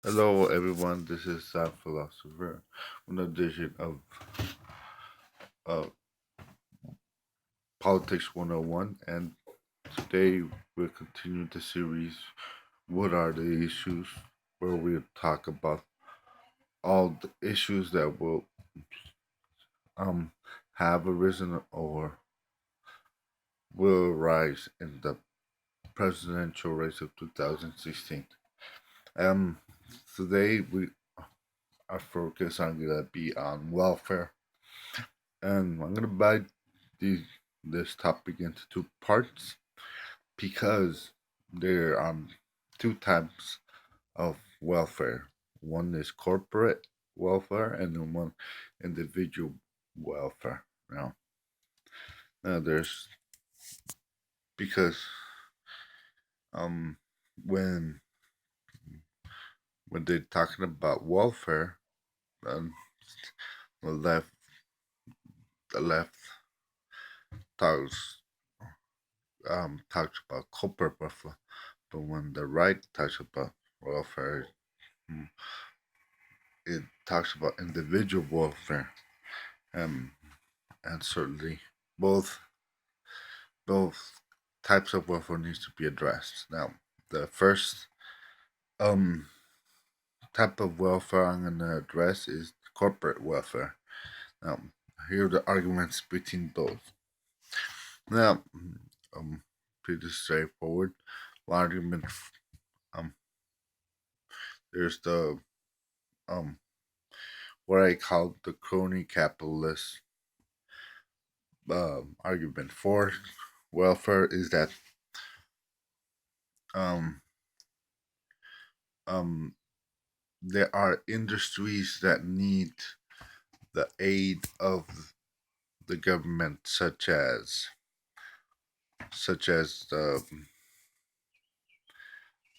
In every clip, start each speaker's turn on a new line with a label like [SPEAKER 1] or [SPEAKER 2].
[SPEAKER 1] Hello, everyone. This is Sam Philosopher, one edition of uh, Politics 101. And today we'll continue the series, What Are the Issues? Where we'll talk about all the issues that will um, have arisen or will arise in the presidential race of 2016. Um, Today our focus are gonna be on welfare, and I'm gonna divide this topic into two parts because there are two types of welfare. One is corporate welfare, and then one individual welfare. Now there's because um when when they're talking about welfare, um, the left the left talks talks about corporate welfare, but when the right talks about welfare, mm, it talks about individual welfare. Um, and certainly both both types of welfare needs to be addressed. Now, the first um type of welfare I'm gonna address is corporate welfare. Now, here are the arguments between those. Now, pretty straightforward. One argument, um, there's the um what I call the crony capitalist argument for welfare is that um um there are industries that need the aid of the government, such as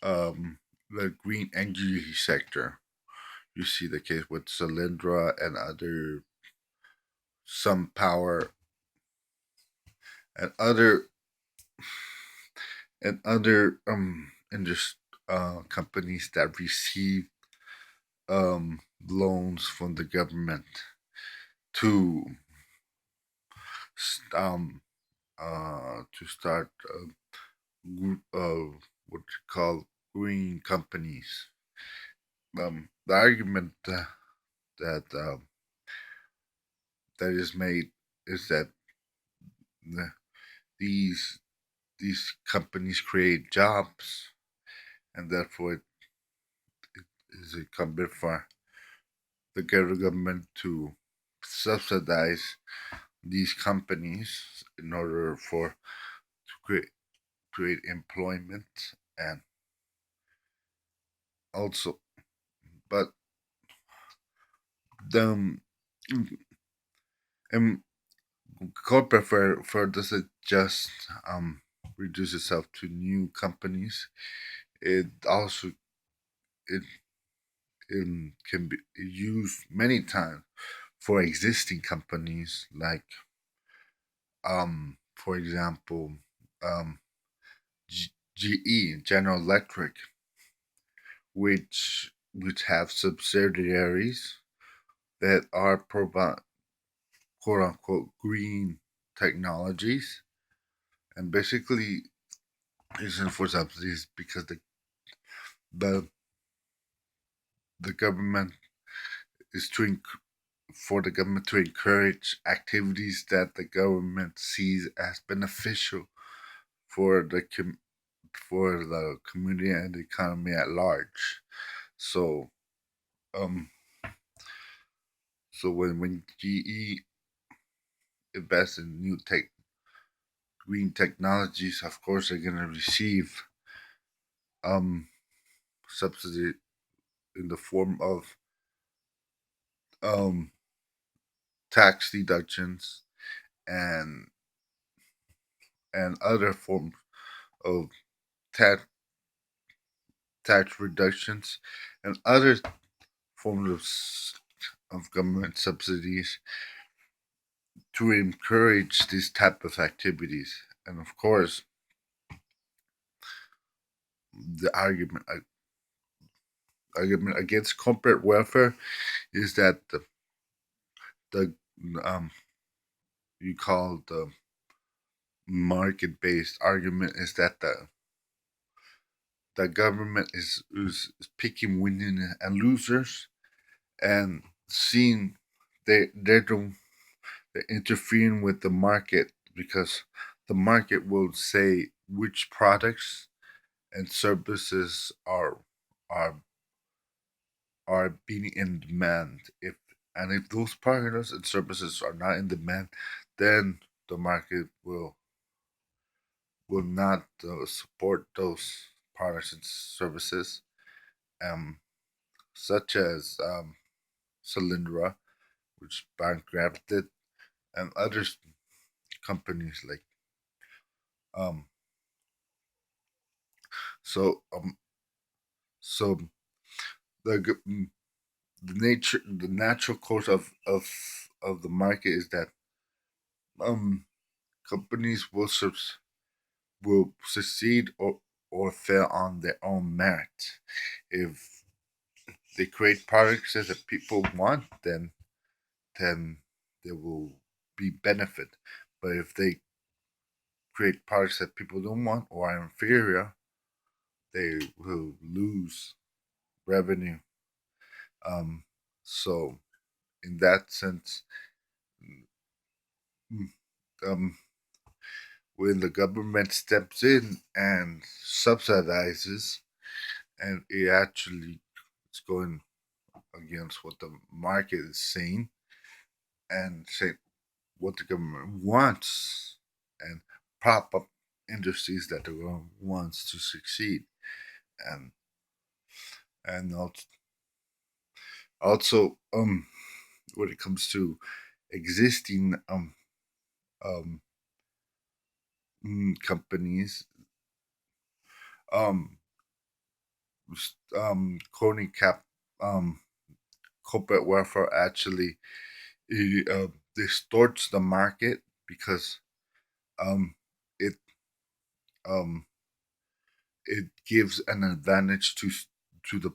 [SPEAKER 1] the green energy sector. You see the case with Solyndra and other Sun Power and other companies that receive loans from the government to um to start what you call green companies. The argument that that is made is that the- these these companies create jobs, and therefore it is incumbent for the government to subsidize these companies in order for to create employment and also, but the um, corporate for doesn't just reduce itself to new companies. It also it, it can be used many times for existing companies, like for example, um, GE, General Electric, which have subsidiaries that are provide quote unquote green technologies, and basically reason for subsidies because the the government is for the government to encourage activities that the government sees as beneficial for for the community and the economy at large. So um when GE invests in green technologies, of course they're gonna receive um subsidy in the form of um tax deductions and other forms of tax tax reductions and other forms of government subsidies to encourage this type of activities. And of course, the argument argument against corporate welfare is that the um you call the market based argument is that the government is picking winners and losers and seeing they're interfering with the market because the market will say which products and services are are being in demand. If those products and services are not in demand, then the market will not support those products and services, um, such as Solyndra, which bankrupted, and other companies like um. So so the the natural course of the market is that um companies will succeed or fail on their own merit. If they create products that people want, then there will be benefit. But if they create products that people don't want or are inferior, they will lose revenue. Um, so in that sense, mm, um, when the government steps in and subsidizes, and it actually is going against what the market is saying and say what the government wants and prop up industries that the government wants to succeed and and also when it comes to existing um companies um crony cap um corporate welfare actually distorts the market because um it um it gives an advantage to the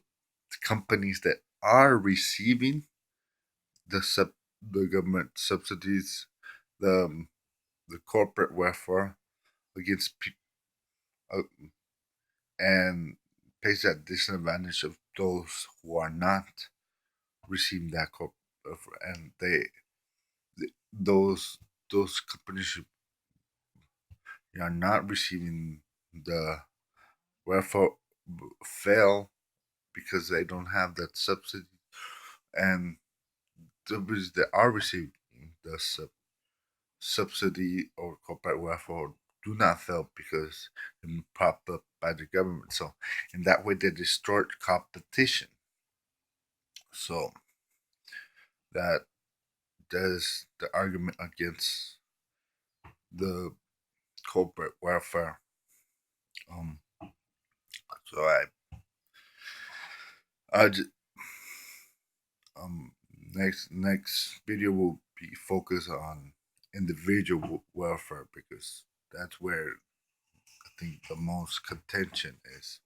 [SPEAKER 1] companies that are receiving the the government subsidies, the the corporate welfare against people, and pays that disadvantage of those who are not receiving that corporate welfare, and those those companies are not receiving the welfare fail because they don't have that subsidy, and those that are receiving the subsidy or corporate welfare do not fail because they're propped up by the government. So in that way, they distort competition. So that is the argument against the corporate welfare. Um, so I um next video will be focused on individual welfare because that's where I think the most contention is.